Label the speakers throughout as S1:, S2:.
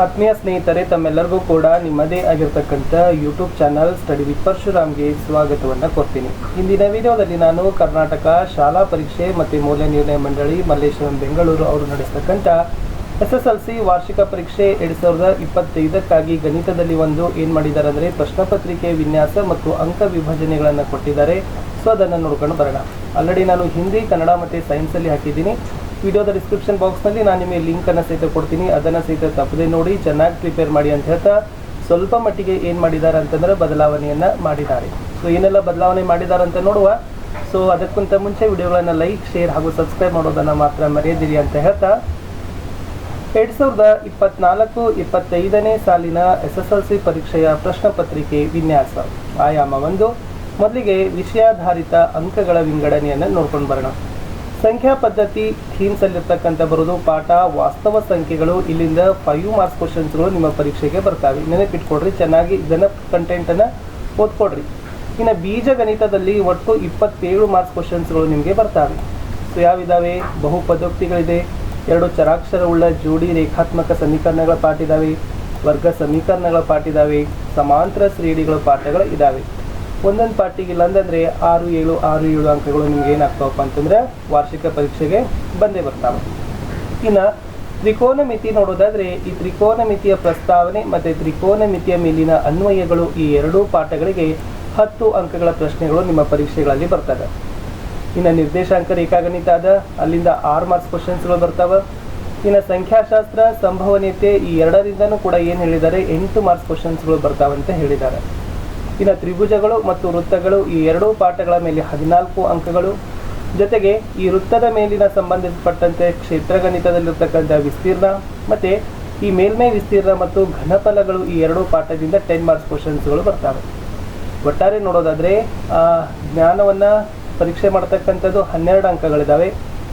S1: ಆತ್ಮೀಯ ಸ್ನೇಹಿತರೆ, ತಮ್ಮೆಲ್ಲರಿಗೂ ಕೂಡ ನಿಮ್ಮದೇ ಆಗಿರತಕ್ಕಂಥ ಯೂಟ್ಯೂಬ್ ಚಾನಲ್ ಸ್ಟಡಿ ವಿತ್ ಪರಶುರಾಮ್ಗೆ ಸ್ವಾಗತವನ್ನು ಕೊಡ್ತೀನಿ. ಇಂದಿನ ವಿಡಿಯೋದಲ್ಲಿ ನಾನು ಕರ್ನಾಟಕ ಶಾಲಾ ಪರೀಕ್ಷೆ ಮತ್ತು ಮೌಲ್ಯ ನಿರ್ಣಯ ಮಂಡಳಿ ಮಲ್ಲೇಶ್ವರಂ ಬೆಂಗಳೂರು ಅವರು ನಡೆಸತಕ್ಕಂಥ SSLC ವಾರ್ಷಿಕ ಪರೀಕ್ಷೆ 2025ಕ್ಕಾಗಿ ಗಣಿತದಲ್ಲಿ ಏನು ಮಾಡಿದ್ದಾರೆ ಅಂದರೆ ಪ್ರಶ್ನೆ ಪತ್ರಿಕೆ ವಿನ್ಯಾಸ ಮತ್ತು ಅಂಕ ವಿಭಜನೆಗಳನ್ನು ಕೊಟ್ಟಿದ್ದಾರೆ. ಸೊ ಅದನ್ನು ನೋಡ್ಕೊಂಡು ಬರೋಣ. ಆಲ್ರೆಡಿ ನಾನು ಹಿಂದಿ, ಕನ್ನಡ ಮತ್ತು ಸೈನ್ಸಲ್ಲಿ ಹಾಕಿದ್ದೀನಿ. ವಿಡಿಯೋದ ಡಿಸ್ಕ್ರಿಪ್ಷನ್ ಬಾಕ್ಸ್ನಲ್ಲಿ ನಾನು ನಿಮಗೆ ಲಿಂಕನ್ನು ಸಹಿತ ಕೊಡ್ತೀನಿ. ಅದನ್ನು ಸಹಿತ ತಪ್ಪದೆ ನೋಡಿ, ಚೆನ್ನಾಗಿ ಪ್ರಿಪೇರ್ ಮಾಡಿ ಅಂತ ಹೇಳ್ತಾ ಸ್ವಲ್ಪ ಮಟ್ಟಿಗೆ ಏನು ಮಾಡಿದ್ದಾರೆ ಅಂತಂದರೆ ಬದಲಾವಣೆಯನ್ನು ಮಾಡಿದ್ದಾರೆ. ಸೊ ಏನೆಲ್ಲ ಬದಲಾವಣೆ ಮಾಡಿದ್ದಾರೆ ಅಂತ ನೋಡುವ. ಸೊ ಅದಕ್ಕಿಂತ ಮುಂಚೆ ವಿಡಿಯೋಗಳನ್ನು ಲೈಕ್, ಶೇರ್ ಹಾಗೂ ಸಬ್ಸ್ಕ್ರೈಬ್ ಮಾಡೋದನ್ನು ಮಾತ್ರ ಮರೆಯದಿರಿ ಅಂತ ಹೇಳ್ತಾ 2024-25ನೇ ಸಾಲಿನ SSLC ಪರೀಕ್ಷೆಯ ಪ್ರಶ್ನೆ ಪತ್ರಿಕೆ ವಿನ್ಯಾಸ ಆಯಾಮ 1. ಮೊದಲಿಗೆ ವಿಷಯಾಧಾರಿತ ಅಂಕಗಳ ವಿಂಗಡಣೆಯನ್ನು ನೋಡ್ಕೊಂಡು ಬರೋಣ. ಸಂಖ್ಯಾ ಪದ್ಧತಿ ಥೀಮ್ಸಲ್ಲಿರ್ತಕ್ಕಂಥ ಬರೋದು ಪಾಠ ವಾಸ್ತವ ಸಂಖ್ಯೆಗಳು. ಇಲ್ಲಿಂದ 5 ಮಾರ್ಕ್ಸ್ ಕ್ವಶನ್ಸ್ಗಳು ನಿಮ್ಮ ಪರೀಕ್ಷೆಗೆ ಬರ್ತವೆ. ನೆನಪಿಟ್ಕೊಡ್ರಿ, ಚೆನ್ನಾಗಿ ಇದನ್ನು ಕಂಟೆಂಟನ್ನು ಓದ್ಕೊಡ್ರಿ. ಇನ್ನು ಬೀಜ ಗಣಿತದಲ್ಲಿ ಒಟ್ಟು 27 ಮಾರ್ಕ್ಸ್ ಕ್ವಶನ್ಸ್ಗಳು ನಿಮಗೆ ಬರ್ತವೆ. ಸೊ ಯಾವಿದಾವೆ? ಬಹುಪದೋಕ್ತಿಗಳಿದೆ, 2 ಚರಾಕ್ಷರವುಳ್ಳ ಜೋಡಿ ರೇಖಾತ್ಮಕ ಸಮೀಕರಣಗಳ ಪಾಠ ಇದ್ದಾವೆ, ವರ್ಗ ಸಮೀಕರಣಗಳ ಪಾಠ ಇದ್ದಾವೆ, ಸಮಾಂತರ ಶ್ರೇಣಿಗಳ ಪಾಠಗಳು ಇದ್ದಾವೆ. ಒಂದೊಂದು ಪಾಠಿಗಿಲ್ಲ ಅಂತಂದರೆ 6-7 ಅಂಕಗಳು ನಿಮ್ಗೆ ಏನಾಗ್ತಾವಪ್ಪ ಅಂತಂದರೆ ವಾರ್ಷಿಕ ಪರೀಕ್ಷೆಗೆ ಬಂದೇ ಬರ್ತಾವೆ. ಇನ್ನು ತ್ರಿಕೋನಮಿತಿ ನೋಡೋದಾದರೆ ಈ ತ್ರಿಕೋನಮಿತಿಯ ಪ್ರಸ್ತಾವನೆ ಮತ್ತು ತ್ರಿಕೋನಮಿತಿಯ ಮೇಲಿನ ಅನ್ವಯಗಳು ಈ 2 ಪಾಠಗಳಿಗೆ 10 ಅಂಕಗಳ ಪ್ರಶ್ನೆಗಳು ನಿಮ್ಮ ಪರೀಕ್ಷೆಗಳಲ್ಲಿ ಬರ್ತವೆ. ಇನ್ನು ನಿರ್ದೇಶಾಂಕ ರೇಖಾಗಣಿತ ಅದ, ಅಲ್ಲಿಂದ 6 ಮಾರ್ಕ್ಸ್ ಕ್ವಶನ್ಸ್ಗಳು ಬರ್ತಾವೆ. ಇನ್ನು ಸಂಖ್ಯಾಶಾಸ್ತ್ರ, ಸಂಭವನೀಯತೆ ಈ 2ರಿಂದನೂ ಕೂಡ ಏನು ಹೇಳಿದ್ದಾರೆ 8 ಮಾರ್ಕ್ಸ್ ಕ್ವಶನ್ಸ್ಗಳು ಬರ್ತಾವಂತ ಹೇಳಿದ್ದಾರೆ. ಇನ್ನು ತ್ರಿಭುಜಗಳು ಮತ್ತು ವೃತ್ತಗಳು ಈ 2 ಪಾಠಗಳ ಮೇಲೆ 14 ಅಂಕಗಳು. ಜೊತೆಗೆ ಈ ವೃತ್ತದ ಮೇಲಿನ ಸಂಬಂಧಪಟ್ಟಂತೆ ಕ್ಷೇತ್ರಗಣಿತದಲ್ಲಿರ್ತಕ್ಕಂಥ ವಿಸ್ತೀರ್ಣ ಮತ್ತು ಈ ಮೇಲ್ಮೈ ವಿಸ್ತೀರ್ಣ ಮತ್ತು ಘನಫಲಗಳು ಈ 2 ಪಾಠದಿಂದ 10 ಮಾರ್ಕ್ಸ್ ಕ್ವಶನ್ಸ್ಗಳು ಬರ್ತವೆ. ಒಟ್ಟಾರೆ ನೋಡೋದಾದರೆ ಜ್ಞಾನವನ್ನು ಪರೀಕ್ಷೆ ಮಾಡ್ತಕ್ಕಂಥದ್ದು 12 ಅಂಕಗಳಿದ್ದಾವೆ,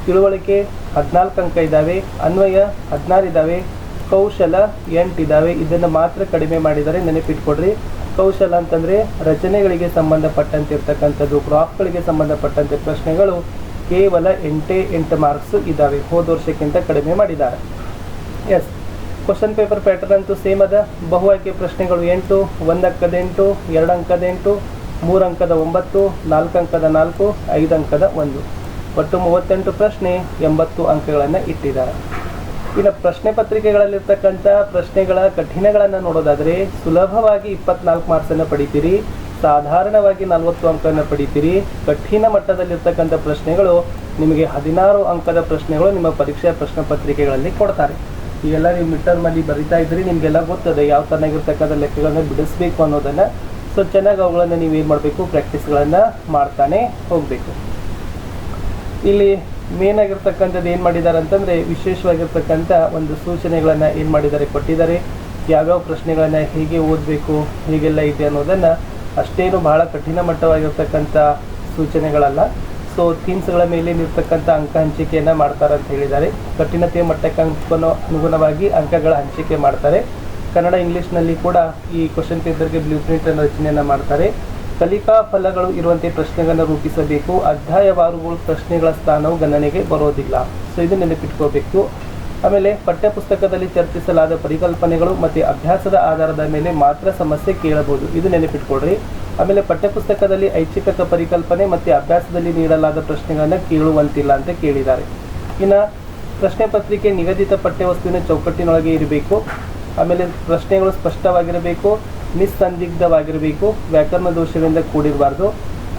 S1: ತಿಳುವಳಿಕೆ 14 ಅಂಕ ಇದ್ದಾವೆ, ಅನ್ವಯ 16 ಇದ್ದಾವೆ, ಕೌಶಲ 8 ಇದ್ದಾವೆ. ಇದನ್ನು ಮಾತ್ರ ಕಡಿಮೆ ಮಾಡಿದರೆ ನೆನಪಿಟ್ಕೊಡ್ರಿ. ಕೌಶಲ ಅಂತಂದರೆ ರಚನೆಗಳಿಗೆ ಸಂಬಂಧಪಟ್ಟಂತೆ ಇರ್ತಕ್ಕಂಥದ್ದು, ಗ್ರಾಫ್ಗಳಿಗೆ ಸಂಬಂಧಪಟ್ಟಂತೆ ಪ್ರಶ್ನೆಗಳು ಕೇವಲ 8 ಮಾರ್ಕ್ಸ್ ಇದ್ದಾವೆ. ಹೋದ ವರ್ಷಕ್ಕಿಂತ ಕಡಿಮೆ ಮಾಡಿದ್ದಾರೆ. ಎಸ್, ಕ್ವಶನ್ ಪೇಪರ್ ಪ್ಯಾಟರ್ನ್ ಅಂತೂ ಸೇಮ್ ಅದ. ಬಹು ಆಯ್ಕೆ ಪ್ರಶ್ನೆಗಳು 8, 1 ಅಂಕದ 8, 2 ಅಂಕದ 8, 3 ಅಂಕದ 9, 4 ಅಂಕದ 4, 5 ಅಂಕದ 1, ಒಟ್ಟು 38 ಪ್ರಶ್ನೆ 80 ಅಂಕಗಳನ್ನು ಇಟ್ಟಿದ್ದಾರೆ. ಇನ್ನು ಪ್ರಶ್ನೆ ಪತ್ರಿಕೆಗಳಲ್ಲಿರ್ತಕ್ಕಂಥ ಪ್ರಶ್ನೆಗಳ ಕಠಿಣಗಳನ್ನು ನೋಡೋದಾದರೆ ಸುಲಭವಾಗಿ 24 ಮಾರ್ಕ್ಸನ್ನು ಪಡಿತೀರಿ, ಸಾಧಾರಣವಾಗಿ 40 ಅಂಕವನ್ನು ಪಡಿತೀರಿ. ಕಠಿಣ ಮಟ್ಟದಲ್ಲಿರ್ತಕ್ಕಂಥ ಪ್ರಶ್ನೆಗಳು ನಿಮಗೆ 16 ಅಂಕದ ಪ್ರಶ್ನೆಗಳು ನಿಮ್ಮ ಪರೀಕ್ಷೆಯ ಪ್ರಶ್ನೆ ಪತ್ರಿಕೆಗಳಲ್ಲಿ ಕೊಡ್ತಾರೆ. ಈಗೆಲ್ಲ ನೀವು ಮಿಡ್ ಟರ್ಮಲ್ಲಿ ಬರಿತಾ ಇದ್ರಿ, ನಿಮಗೆಲ್ಲ ಗೊತ್ತದೆ ಯಾವ ಥರನಾಗಿರ್ತಕ್ಕಂಥ ಲೆಕ್ಕಗಳನ್ನು ಬಿಡಿಸ್ಬೇಕು ಅನ್ನೋದನ್ನು. ಸೊ ಚೆನ್ನಾಗಿ ಅವುಗಳನ್ನು ನೀವು ಏನು ಮಾಡಬೇಕು, ಪ್ರಾಕ್ಟೀಸ್ಗಳನ್ನು ಮಾಡ್ತಾನೆ ಹೋಗಬೇಕು. ಇಲ್ಲಿ ಮೇನ್ ಆಗಿರ್ತಕ್ಕಂಥದ್ದು ಏನು ಮಾಡಿದ್ದಾರೆ ಅಂತಂದರೆ ವಿಶೇಷವಾಗಿರ್ತಕ್ಕಂಥ ಒಂದು ಸೂಚನೆಗಳನ್ನು ಏನು ಮಾಡಿದ್ದಾರೆ, ಕೊಟ್ಟಿದ್ದಾರೆ. ಯಾವ್ಯಾವ ಪ್ರಶ್ನೆಗಳನ್ನು ಹೇಗೆ ಓದಬೇಕು, ಹೇಗೆಲ್ಲ ಇದೆ ಅನ್ನೋದನ್ನು. ಅಷ್ಟೇನು ಬಹಳ ಕಠಿಣ ಮಟ್ಟವಾಗಿರ್ತಕ್ಕಂಥ ಸೂಚನೆಗಳಲ್ಲ. ಸೊ ಥೀಮ್ಸ್ಗಳ ಮೇಲೆ ಇರ್ತಕ್ಕಂಥ ಅಂಕ ಹಂಚಿಕೆಯನ್ನು ಮಾಡ್ತಾರೆ ಅಂತ ಹೇಳಿದ್ದಾರೆ. ಕಠಿಣತೆಯ ಮಟ್ಟಕ್ಕೆ ಅನುಗುಣವಾಗಿ ಅಂಕಗಳ ಹಂಚಿಕೆ ಮಾಡ್ತಾರೆ. ಕನ್ನಡ, ಇಂಗ್ಲೀಷ್ನಲ್ಲಿ ಕೂಡ ಈ ಕ್ವಶನ್ ಪೇಪರ್ಗೆ ಬ್ಲೂ ಪ್ರಿಂಟನ್ನು ರಚನೆಯನ್ನು ಮಾಡ್ತಾರೆ. ಕಲಿಕಾ ಫಲಗಳು ಇರುವಂತೆ ಪ್ರಶ್ನೆಗಳನ್ನು ರೂಪಿಸಬೇಕು. ಅಧ್ಯಾಯವಾರುಗಳು ಪ್ರಶ್ನೆಗಳ ಸ್ಥಾನವು ಗಣನೆಗೆ ಬರೋದಿಲ್ಲ. ಸೊ ಇದು ನೆನಪಿಟ್ಕೋಬೇಕು. ಆಮೇಲೆ ಪಠ್ಯಪುಸ್ತಕದಲ್ಲಿ ಚರ್ಚಿಸಲಾದ ಪರಿಕಲ್ಪನೆಗಳು ಮತ್ತು ಅಭ್ಯಾಸದ ಆಧಾರದ ಮೇಲೆ ಮಾತ್ರ ಸಮಸ್ಯೆ ಕೇಳಬಹುದು. ಇದು ನೆನಪಿಟ್ಕೊಡ್ರಿ. ಆಮೇಲೆ ಪಠ್ಯಪುಸ್ತಕದಲ್ಲಿ ಐಚ್ಛಿಕ ಪರಿಕಲ್ಪನೆ ಮತ್ತು ಅಭ್ಯಾಸದಲ್ಲಿ ನೀಡಲಾದ ಪ್ರಶ್ನೆಗಳನ್ನು ಕೇಳುವಂತಿಲ್ಲ ಅಂತ ಕೇಳಿದ್ದಾರೆ. ಇನ್ನು ಪ್ರಶ್ನೆ ಪತ್ರಿಕೆ ನಿಗದಿತ ಪಠ್ಯವಸ್ತುವಿನ ಚೌಕಟ್ಟಿನೊಳಗೆ ಇರಬೇಕು. ಆಮೇಲೆ ಪ್ರಶ್ನೆಗಳು ಸ್ಪಷ್ಟವಾಗಿರಬೇಕು, ನಿಸ್ಸಂದಿಗ್ಧವಾಗಿರಬೇಕು, ವ್ಯಾಕರಣ ದೋಷಗಳಿಂದ ಕೂಡಿರಬಾರ್ದು,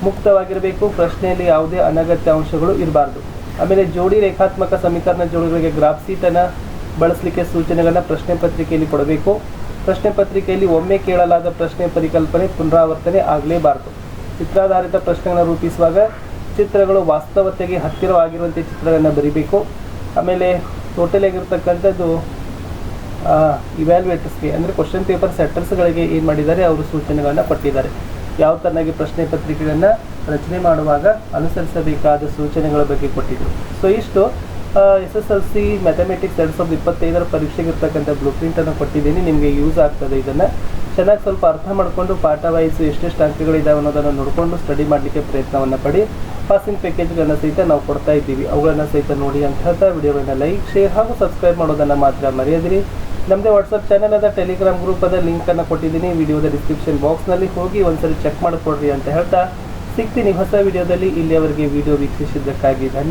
S1: ಮುಕ್ತವಾಗಿರಬೇಕು, ಪ್ರಶ್ನೆಯಲ್ಲಿ ಯಾವುದೇ ಅನಗತ್ಯ ಅಂಶಗಳು ಇರಬಾರ್ದು. ಆಮೇಲೆ ಜೋಡಿ ರೇಖಾತ್ಮಕ ಸಮೀಕರಣ ಜೋಡಿಗಳಿಗೆ ಗ್ರಾಫ್ ಶೀಟನ್ನು ಬಳಸಲಿಕ್ಕೆ ಸೂಚನೆಗಳನ್ನು ಪ್ರಶ್ನೆ ಪತ್ರಿಕೆಯಲ್ಲಿ ಕೊಡಬೇಕು. ಪ್ರಶ್ನೆ ಪತ್ರಿಕೆಯಲ್ಲಿ ಒಮ್ಮೆ ಕೇಳಲಾದ ಪ್ರಶ್ನೆ ಪರಿಕಲ್ಪನೆ ಪುನರಾವರ್ತನೆ ಆಗಲೇಬಾರ್ದು. ಚಿತ್ರಾಧಾರಿತ ಪ್ರಶ್ನೆಗಳನ್ನು ರೂಪಿಸುವಾಗ ಚಿತ್ರಗಳು ವಾಸ್ತವತೆಗೆ ಹತ್ತಿರವಾಗಿರುವಂತೆ ಚಿತ್ರಗಳನ್ನು ಬರೀಬೇಕು. ಆಮೇಲೆ ಟೋಟಲ್ ಆಗಿರ್ತಕ್ಕಂಥದ್ದು ಇವ್ಯಾಲ್ಯುಯೇಟರ್ಸ್ಗೆ ಅಂದರೆ ಕ್ವಶನ್ ಪೇಪರ್ ಸೆಟ್ಟರ್ಸ್ಗಳಿಗೆ ಏನು ಮಾಡಿದ್ದಾರೆ, ಅವರು ಸೂಚನೆಗಳನ್ನು ಕೊಟ್ಟಿದ್ದಾರೆ. ಯಾವ ಥರನಾಗಿ ಪ್ರಶ್ನೆ ಪತ್ರಿಕೆಗಳನ್ನು ರಚನೆ ಮಾಡುವಾಗ ಅನುಸರಿಸಬೇಕಾದ ಸೂಚನೆಗಳ ಬಗ್ಗೆ ಕೊಟ್ಟಿದ್ದರು. ಸೊ ಇಷ್ಟು SSLC ಮ್ಯಾಥಮೆಟಿಕ್ಸ್ 2025 ಪರೀಕ್ಷೆಗೆ ಇರ್ತಕ್ಕಂಥ ಬ್ಲೂ ಪ್ರಿಂಟನ್ನು ಕೊಟ್ಟಿದ್ದೀನಿ. ನಿಮಗೆ ಯೂಸ್ ಆಗ್ತದೆ. ಇದನ್ನು ಚೆನ್ನಾಗಿ ಸ್ವಲ್ಪ ಅರ್ಥ ಮಾಡಿಕೊಂಡು ಪಾಠ ವೈಸ್ ಎಷ್ಟೆಷ್ಟು ಅಂಕಗಳಿದ್ದಾವೆ ಅನ್ನೋದನ್ನು ನೋಡಿಕೊಂಡು ಸ್ಟಡಿ ಮಾಡಲಿಕ್ಕೆ ಪ್ರಯತ್ನವನ್ನು ಪಡಿ. ಪಾಸಿಂಗ್ ಪ್ಯಾಕೇಜ್ಗಳನ್ನು ಸಹಿತ ನಾವು ಕೊಡ್ತಾ ಇದ್ದೀವಿ. ಅವುಗಳನ್ನು ಸಹಿತ ನೋಡಿ ಅಂತ ಹೇಳ್ತಾ ವಿಡಿಯೋಗಳನ್ನು ಲೈಕ್, ಶೇರ್ ಹಾಗೂ ಸಬ್ಸ್ಕ್ರೈಬ್ ಮಾಡೋದನ್ನು ಮಾತ್ರ ಮರೆಯದಿರಿ. ನಮ್ಮದೇ ವಾಟ್ಸಪ್ ಚಾನಲ್ ಅದ, ಟೆಲಿಗ್ರಾಮ್ ಗ್ರೂಪ್ ಅದ, ಲಿಂಕನ್ನು ಕೊಟ್ಟಿದ್ದೀನಿ ವಿಡಿಯೋದ ಡಿಸ್ಕ್ರಿಪ್ಷನ್ ಬಾಕ್ಸ್ನಲ್ಲಿ. ಹೋಗಿ ಒಂದ್ಸರಿ ಚೆಕ್ ಮಾಡಿಕೊಡ್ರಿ ಅಂತ ಹೇಳ್ತಾ ಸಿಗ್ತೀನಿ ಹೊಸ ವಿಡಿಯೋದಲ್ಲಿ. ಇಲ್ಲಿಯವರೆಗೆ ವಿಡಿಯೋ ವೀಕ್ಷಿಸಿದ್ದಕ್ಕಾಗಿ ಧನ್ಯವಾದ.